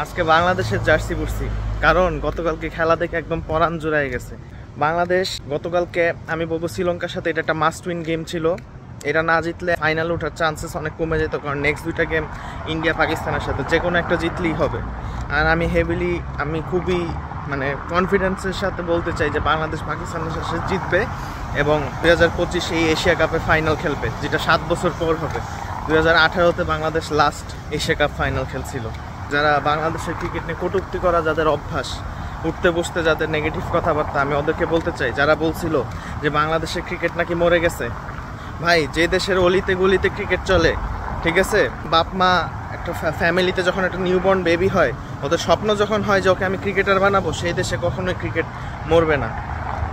আজকে বাংলাদেশের জার্সি পরছি, কারণ গতকালকে খেলা দেখে একদম পরাণ জুড়ায় গেছে। বাংলাদেশ গতকালকে আমি বলবো শ্রীলঙ্কার সাথে এটা একটা মাস্ট উইন গেম ছিল। এটা না জিতলে ফাইনাল ওঠার চান্সেস অনেক কমে যেত, কারণ নেক্সট দুইটা গেম ইন্ডিয়া পাকিস্তানের সাথে যে কোনো একটা জিতলেই হবে। আর আমি খুবই কনফিডেন্সের সাথে বলতে চাই যে বাংলাদেশ পাকিস্তানের সাথে জিতবে এবং 2025 এই এশিয়া কাপের ফাইনাল খেলবে, যেটা 7 বছর পর হবে। 2018-তে Bangladesh last Asia cup final খেলছিল। যারা বাংলাদেশের ক্রিকেট নিয়ে কটূক্তি করা যাদের অভ্যাস, উঠতে বসতে যাদের নেগেটিভ কথাবার্তা, আমি ওদেরকে বলতে চাই, যারা বলছিল যে বাংলাদেশের ক্রিকেট নাকি মরে গেছে, ভাই যে দেশের অলিতে গলিতে ক্রিকেট চলে, ঠিক আছে, বাপ মা একটা ফ্যামিলিতে যখন একটা নিউবর্ন বেবি হয়, ওদের স্বপ্ন যখন হয় যে ওকে আমি ক্রিকেটার বানাবো, সেই দেশে কখনোই ক্রিকেট মরবে না,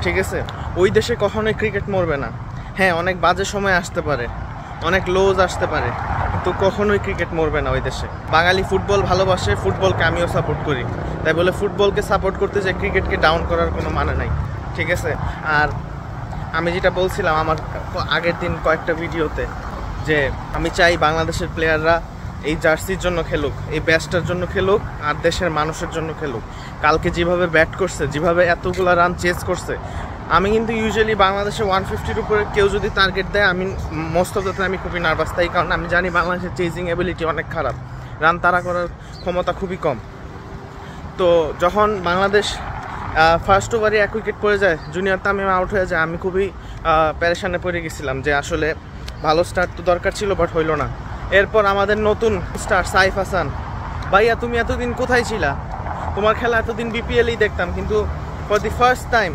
ঠিক আছে, ওই দেশে কখনোই ক্রিকেট মরবে না। হ্যাঁ, অনেক বাজে সময় আসতে পারে, অনেক লোজ আসতে পারে, কিন্তু কখনোই ক্রিকেট মরবে না ওই দেশে। বাঙালি ফুটবল ভালোবাসে, ফুটবলকে আমিও সাপোর্ট করি, তাই বলে ফুটবলকে সাপোর্ট করতে যে ক্রিকেটকে ডাউন করার কোনো মানে নাই, ঠিক আছে। আর আমি যেটা বলছিলাম আমার আগের দিন কয়েকটা ভিডিওতে, যে আমি চাই বাংলাদেশের প্লেয়াররা এই জার্সির জন্য খেলুক, এই ব্যাচটার জন্য খেলুক, আর দেশের মানুষের জন্য খেলুক। কালকে যেভাবে ব্যাট করছে, যেভাবে এতগুলো রান চেস করছে, আমি কিন্তু ইউজুয়ালি বাংলাদেশে 150-র উপরে কেউ যদি টার্গেট দেয়, আমি মোস্ট অফ দ্য টাইম আমি খুবই নার্ভাস, তাই কারণ আমি জানি বাংলাদেশের চেজিং এবিলিটি অনেক খারাপ, রান তাড়া করার ক্ষমতা খুবই কম। তো যখন বাংলাদেশ ফার্স্ট ওভারে 1 উইকেট পড়ে যায়, জুনিয়র তামিম আউট হয়ে যায়, আমি খুবই প্যারেশানে পড়ে গেছিলাম যে আসলে ভালো স্টার্ট তো দরকার ছিল, বাট হইল না। এরপর আমাদের নতুন স্টার সাইফ হাসান, ভাইয়া তুমি এতদিন কোথায় ছিলা? তোমার খেলা এতদিন বিপিএলই দেখতাম, কিন্তু ফর দি ফার্স্ট টাইম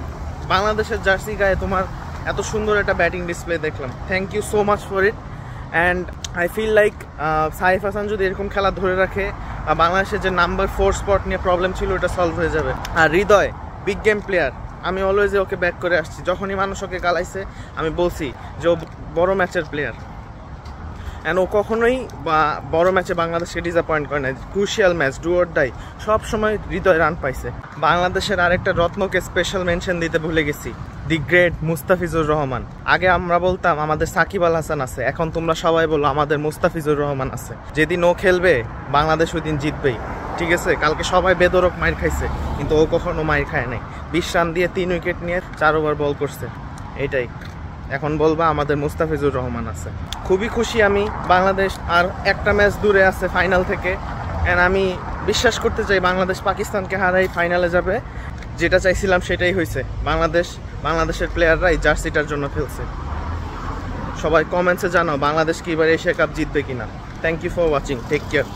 বাংলাদেশের জার্সি গায়ে তোমার এত সুন্দর একটা ব্যাটিং ডিসপ্লে দেখলাম। Thank you so much for it. And I feel like Saif Hasan যদি এরকম খেলা ধরে রাখে, বাংলাদেশের যে নাম্বার 4 স্পট নিয়ে প্রবলেম ছিল, ওটা সলভ হয়ে যাবে। আর হৃদয় বিগ গেম প্লেয়ার, আমি অলওয়েজ ওকে ব্যাক করে আসছি। যখনই মানুষ ওকে গালাইছে আমি বলছি যে ও বড় ম্যাচের প্লেয়ার, অ্যান্ড ও কখনোই বড় ম্যাচে বাংলাদেশকে ডিসঅ্যাপয়েন্ট করে না। Crucial match, do or die, সব সময় হৃদয় রান পাইছে। বাংলাদেশের আরেকটা রত্নকে স্পেশাল মেনশন দিতে ভুলে গেছি, দি গ্রেট মুস্তাফিজুর রহমান। আগে আমরা বলতাম আমাদের সাকিব আল হাসান আছে, এখন তোমরা সবাই বলো আমাদের মুস্তাফিজুর রহমান আছে। যেদিন ও খেলবে বাংলাদেশ ওই দিন জিতবেই, ঠিক আছে। কালকে সবাই বেদরক মাইর খাইছে, কিন্তু ও কখনো মাইর খায় নাই। 20 রান দিয়ে 3 উইকেট নিয়ে 4 ওভার বল করছে, এটাই। এখন বলবা আমাদের মুস্তাফিজুর রহমান আছে। খুবই খুশি আমি, বাংলাদেশ আর একটা ম্যাচ দূরে আছে ফাইনাল থেকে, অ্যান্ড আমি বিশ্বাস করতে চাই বাংলাদেশ পাকিস্তানকে হারাই ফাইনালে যাবে। যেটা চাইছিলাম সেটাই হয়েছে, বাংলাদেশের প্লেয়াররা এই জার্সিটার জন্য খেলছে। সবাই কমেন্টসে জানাও বাংলাদেশ কি এবার এশিয়া কাপ জিতবে কিনা। Thank you for watching, take care.